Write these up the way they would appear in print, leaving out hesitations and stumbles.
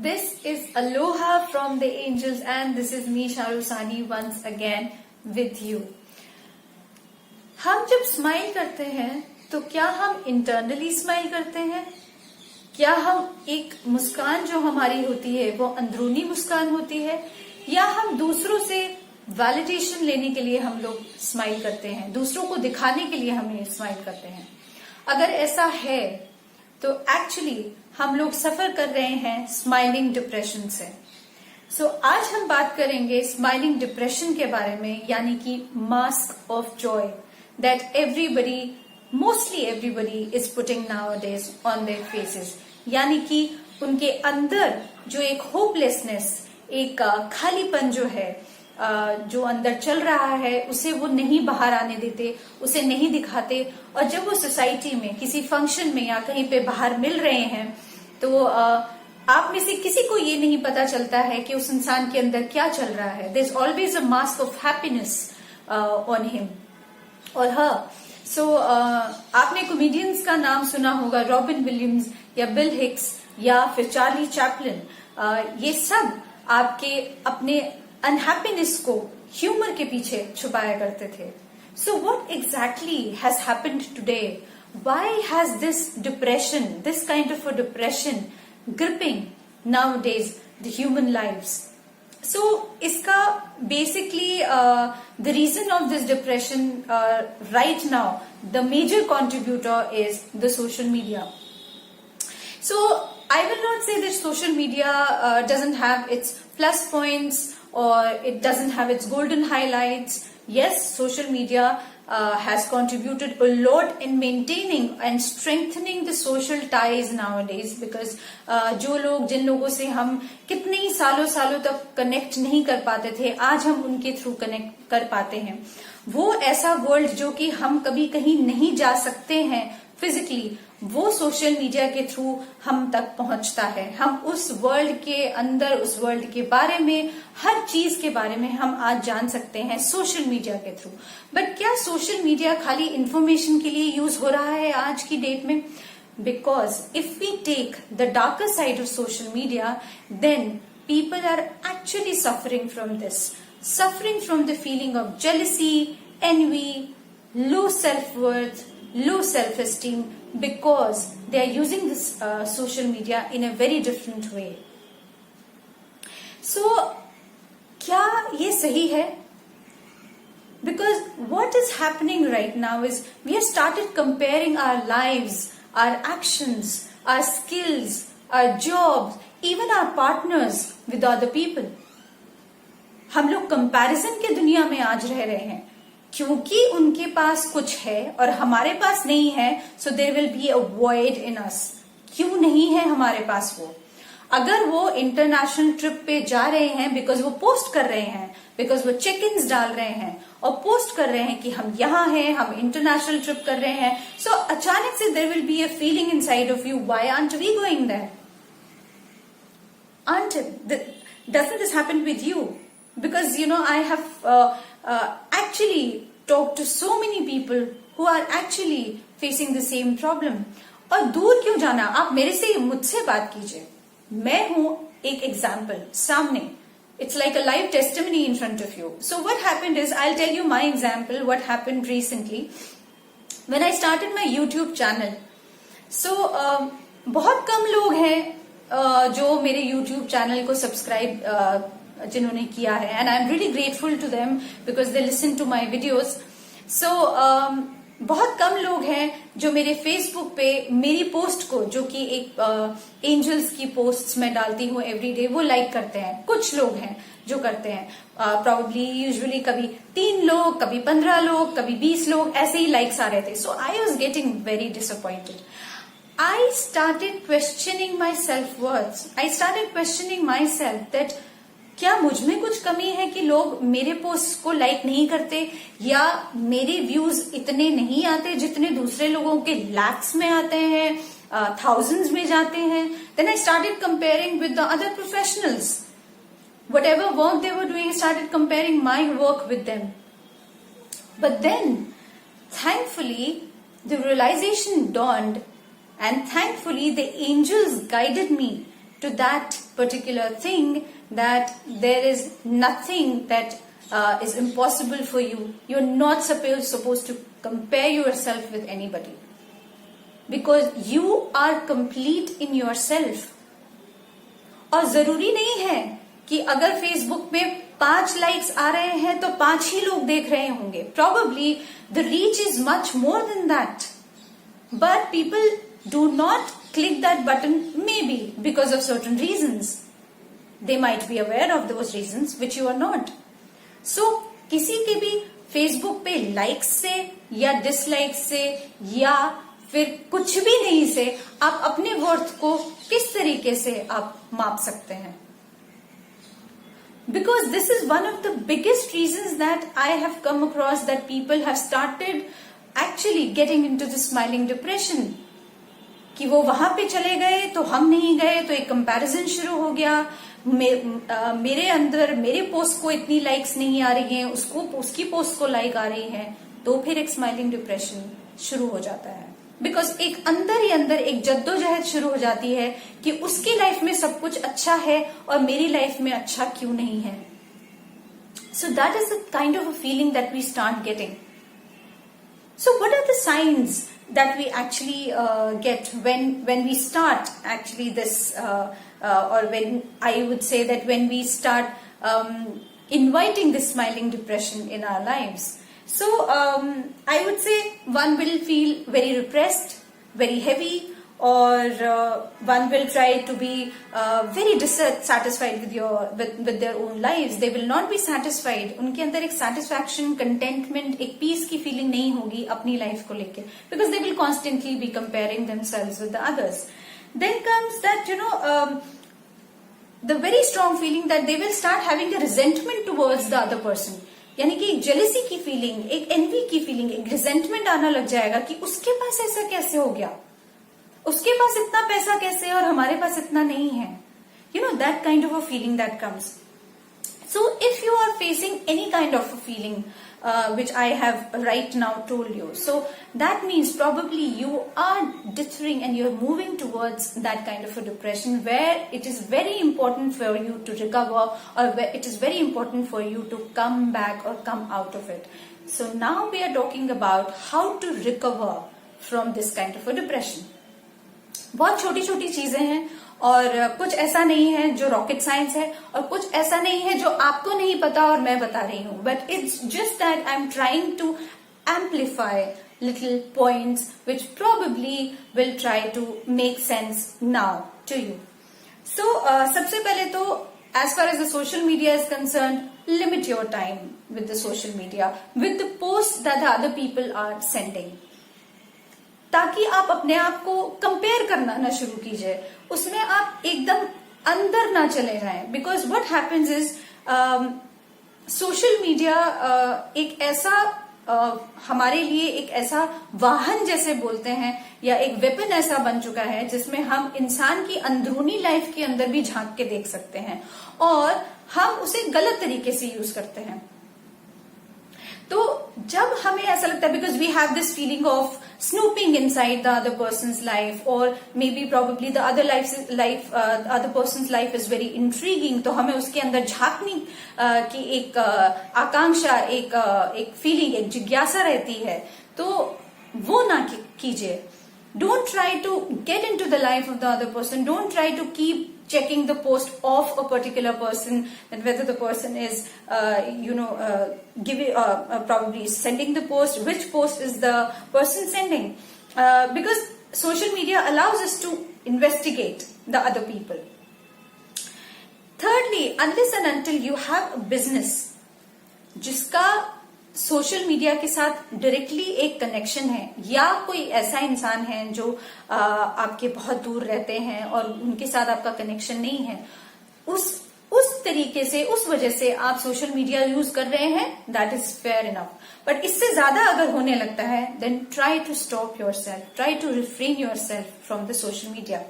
This is Aloha from the Angels and this is me Sharusani once again with you. हम जब smile करते हैं तो क्या हम इंटरनली स्माइल करते हैं? क्या हम एक मुस्कान जो हमारी होती है वो अंदरूनी मुस्कान होती है, या हम दूसरों से वैलिडेशन लेने के लिए हम लोग स्माइल करते हैं, दूसरों को दिखाने के लिए हम स्माइल करते हैं? अगर ऐसा है तो एक्चुअली हम लोग सफर कर रहे हैं स्माइलिंग डिप्रेशन से। सो आज हम बात करेंगे स्माइलिंग डिप्रेशन के बारे में, यानी कि mask of Joy that everybody, mostly everybody is putting nowadays on their faces. यानी कि उनके अंदर जो एक होपलेसनेस, एक खालीपन जो है, जो अंदर चल रहा है, उसे वो नहीं बाहर आने देते, उसे नहीं दिखाते। और जब वो सोसाइटी में किसी फंक्शन में या कहीं पे बाहर मिल रहे हैं तो आप में से किसी को ये नहीं पता चलता है कि उस इंसान के अंदर क्या चल रहा है। There is always a mask of happiness on him और हर। सो आपने कॉमेडियंस का नाम सुना होगा, रॉबिन विलियम्स या बिल हिक्स या फिर चार्ली चैपलिन। ये सब आपके अपने अनहैप्पीनेस को ह्यूमर के पीछे छुपाया करते थे। So what exactly has happened today? Why has this depression, this kind of a depression gripping nowadays the human lives? So iska basically the reason of this depression right now, the major contributor is the social media. So I will not say that social media doesn't have its plus points or it doesn't have its golden highlights. Yes, social media has contributed a lot in maintaining and strengthening the social ties nowadays, because जो लोग, जिन लोगों से हम कितने ही सालों तक connect नहीं कर पाते थे, आज हम उनके थ्रू कनेक्ट कर पाते हैं। वो ऐसा वर्ल्ड जो कि हम कभी कहीं नहीं जा सकते हैं फिजिकली, वो सोशल मीडिया के थ्रू हम तक पहुंचता है। हम उस वर्ल्ड के अंदर, उस वर्ल्ड के बारे में, हर चीज के बारे में हम आज जान सकते हैं सोशल मीडिया के थ्रू। बट क्या सोशल मीडिया खाली इंफॉर्मेशन के लिए यूज हो रहा है आज की डेट में? Because if we take the darker side of social media, then people are actually suffering from this, suffering from the feeling of jealousy, envy, low self worth, low self-esteem, because they are using this social media in a very different way. So, क्या ये सही है? Because what is happening right now is we have started comparing our lives, our actions, our skills, our jobs, even our partners with other people. हम लोग comparison के दुनिया में आज रह रहे हैं, क्योंकि उनके पास कुछ है और हमारे पास नहीं है। So there will be a void in us. क्यों नहीं है हमारे पास वो? अगर वो इंटरनेशनल ट्रिप पे जा रहे हैं, बिकॉज वो पोस्ट कर रहे हैं, बिकॉज वो चेक इन्स डाल रहे हैं और पोस्ट कर रहे हैं कि हम यहाँ हैं, हम इंटरनेशनल ट्रिप कर रहे हैं, सो अचानक से there will be a feeling inside of you, why aren't we going there? Doesn't this happen with you? Because I have actually talked to so many people who are actually facing the same problem. और दूर क्यों जाना, आप मेरे से, मुझसे बात कीजिए। मैं हूं एक एग्जाम्पल सामने। It's like a live testimony in front of you. So what happened is, I'll tell you my example, what happened recently when I started my YouTube channel. So बहुत कम लोग हैं जो मेरे YouTube चैनल को subscribe जिन्होंने किया है, and I am really grateful to them because they listen to my videos. So बहुत कम लोग हैं जो मेरे फेसबुक पे मेरी पोस्ट को, जो कि एक एंजल्स की पोस्ट्स मैं डालती हूँ एवरीडे, वो लाइक करते हैं। कुछ लोग हैं जो करते हैं, प्रॉब्ली यूजुअली कभी 3 लोग, कभी 15 लोग, कभी 20 लोग, ऐसे ही लाइक्स आ रहे थे। So I was getting very disappointed. I started questioning my self-worth. I started questioning myself that क्या मुझ में कुछ कमी है कि लोग मेरे पोस्ट को लाइक नहीं करते, या मेरे व्यूज इतने नहीं आते जितने दूसरे लोगों के लैक्स में आते हैं, थाउजेंड्स में जाते हैं. Then I started comparing with the other professionals. whatever work they were doing, I started comparing my work with them. But then, thankfully, the realization dawned, and thankfully the angels guided me to that particular thing that there is nothing that is impossible for you. You're not supposed to compare yourself with anybody, because you are complete in yourself. और जरूरी नहीं है कि अगर Facebook में 5 likes आ रहे हैं तो 5 ही लोग देख रहे होंगे. Probably the reach is much more than that, but people do not click that button, maybe because of certain reasons. They might be aware of those reasons which you are not. So किसी के भी Facebook पे likes से या dislikes से या फिर कुछ भी नहीं से आप अपने वर्थ को किस तरीके से आप माप सकते हैं? Because this is one of the biggest reasons that I have come across that people have started actually getting into the smiling depression. कि वो वहां पे चले गए तो हम नहीं गए, तो एक कंपैरिजन शुरू हो गया. मेरे अंदर मेरे पोस्ट को इतनी लाइक्स नहीं आ रही हैं, उसकी पोस्ट को लाइक आ रही है, तो फिर एक स्माइलिंग डिप्रेशन शुरू हो जाता है. बिकॉज एक अंदर ही अंदर एक जद्दोजहद शुरू हो जाती है कि उसकी लाइफ में सब कुछ अच्छा है और मेरी लाइफ में अच्छा क्यों नहीं है. So that is the kind of a feeling that we start getting. So what are the science that we actually get when we start actually this or when I would say that when we start inviting this smiling depression in our lives? So I would say one will feel very repressed, very heavy, or one will try to be very dissatisfied with their own lives. They will not be satisfied. उनके अंदर एक satisfaction, contentment, एक peace की feeling नहीं होगी अपनी life को लेके, because they will constantly be comparing themselves with the others. Then comes that the very strong feeling that they will start having a resentment towards the other person. यानी कि एक jealousy की feeling, एक envy की feeling, एक resentment आना लग जाएगा कि उसके पास ऐसा कैसे हो गया, उसके पास इतना पैसा कैसे और हमारे पास इतना नहीं है. That kind of a feeling that comes. So if you are facing any kind of a feeling which I have right now told you, so that means probably you are dithering and you're moving towards that kind of a depression where it is very important for you to recover, or where it is very important for you to come back or come out of it. So now we are talking about how to recover from this kind of a depression. बहुत छोटी छोटी चीजें हैं और कुछ ऐसा नहीं है जो रॉकेट साइंस है और कुछ ऐसा नहीं है जो आपको नहीं पता और मैं बता रही हूं. But it's just that I am trying to amplify little points which probably will try to make sense now to you. So सबसे पहले तो as far as the social media is concerned, limit your time with the social media, with the posts that the other people are sending, ताकि आप अपने आप को compare करना ना शुरू कीजिए, उसमें आप एकदम अंदर ना चले जाएं. Because what happens is social media एक ऐसा हमारे लिए एक ऐसा वाहन जैसे बोलते हैं, या एक वेपन ऐसा बन चुका है जिसमें हम इंसान की अंदरूनी लाइफ के अंदर भी झांक के देख सकते हैं और हम उसे गलत तरीके से यूज करते हैं. तो जब हमें ऐसा लगता है, because we have this feeling of snooping inside the other person's life, और maybe probably the other person's life is very intriguing, तो हमें उसके अंदर झांकने की एक आकांक्षा, एक फीलिंग, एक जिज्ञासा रहती है. तो वो ना कीजिए. Don't try to get into the life of the other person. Don't try to keep checking the post of a particular person, that whether the person is, probably sending the post, which post is the person sending. Because social media allows us to investigate the other people. Thirdly, unless and until you have a business, जिसका social media के साथ directly एक connection है, या कोई ऐसा इंसान है जो आपके बहुत दूर रहते हैं और उनके साथ आपका कनेक्शन नहीं है, उस तरीके से, उस वजह से आप सोशल मीडिया यूज कर रहे हैं, that is fair enough. But इससे ज्यादा अगर होने लगता है, then try to stop yourself, try to refrain yourself from the social media.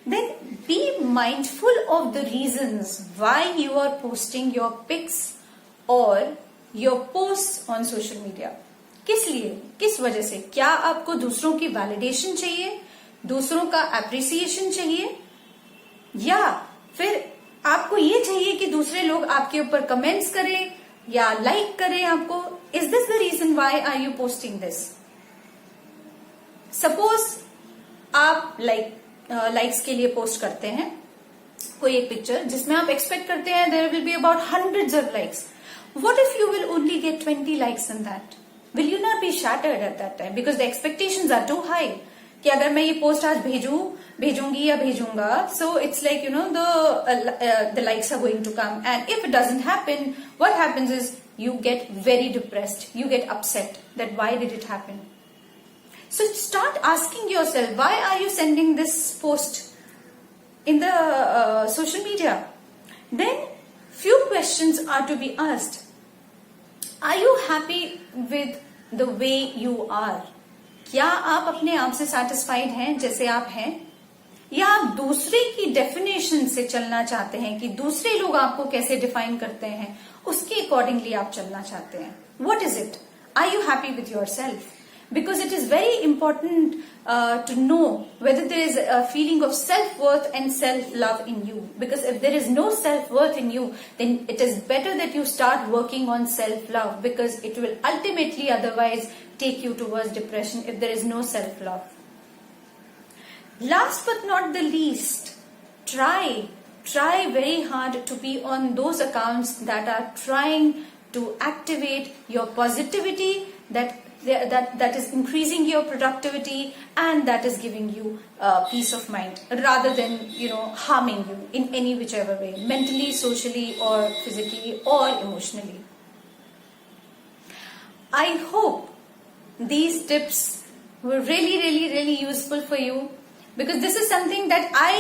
Then be mindful of the reasons why you are posting your pics or your posts on social media. किस लिए, किस वजह से? क्या आपको दूसरों की validation चाहिए, दूसरों का एप्रिसिएशन चाहिए, या फिर आपको ये चाहिए कि दूसरे लोग आपके ऊपर कमेंट्स करें या लाइक करें आपको? Is this the reason why are you posting this? Suppose आप लाइक्स के लिए पोस्ट करते हैं कोई एक पिक्चर जिसमें आप एक्सपेक्ट करते हैं there will be about hundreds of likes. What if you will only get 20 likes in that? Will you not be shattered at that time because the expectations are too high कि अगर मैं ये post आज भेजूंगी या भेजूंगा, so it's like the likes are going to come, and if it doesn't happen, what happens is you get very depressed, you get upset that why did it happen. So start asking yourself, why are you sending this post in the social media? Then few questions are to be asked. Are you happy with the way you are? क्या आप अपने आप से satisfied हैं जैसे आप हैं, या आप दूसरे की डेफिनेशन से चलना चाहते हैं कि दूसरे लोग आपको कैसे डिफाइन करते हैं उसके अकॉर्डिंगली आप चलना चाहते हैं? What is it? Are you happy with your self? Because it is very important to know whether there is a feeling of self-worth and self-love in you. Because if there is no self-worth in you, then it is better that you start working on self-love, because it will ultimately otherwise take you towards depression if there is no self-love. Last but not the least, try very hard to be on those accounts that are trying to activate your positivity, that is increasing your productivity, and that is giving you peace of mind, rather than harming you in any whichever way, mentally, socially, or physically, or emotionally. I hope these tips were really useful for you, because this is something that I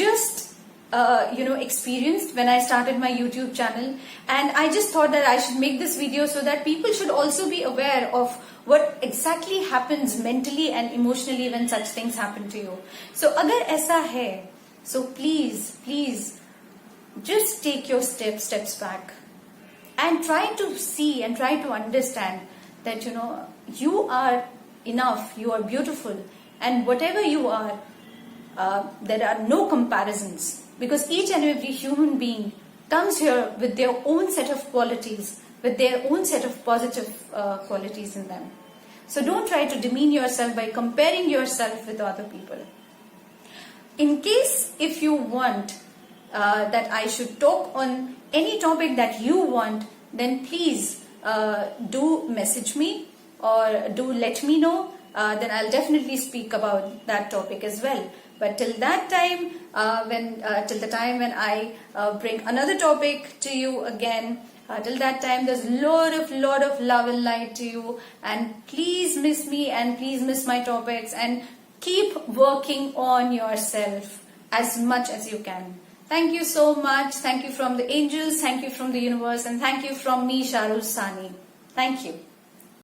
just experienced when I started my YouTube channel, and I just thought that I should make this video so that people should also be aware of what exactly happens mentally and emotionally when such things happen to you. So agar aisa hai, so please just take your steps back and try to see and try to understand that you are enough, you are beautiful, and whatever you are, there are no comparisons. Because each and every human being comes here with their own set of qualities, with their own set of positive qualities in them. So don't try to demean yourself by comparing yourself with other people. In case if you want that I should talk on any topic that you want, then please do message me or do let me know. Then I'll definitely speak about that topic as well. But till that time, till the time when I bring another topic to you again, till that time, there's lot of love and light to you. And please miss me, and please miss my topics, and keep working on yourself as much as you can. Thank you so much. Thank you from the angels. Thank you from the universe, and thank you from me, Sharu Sani. Thank you.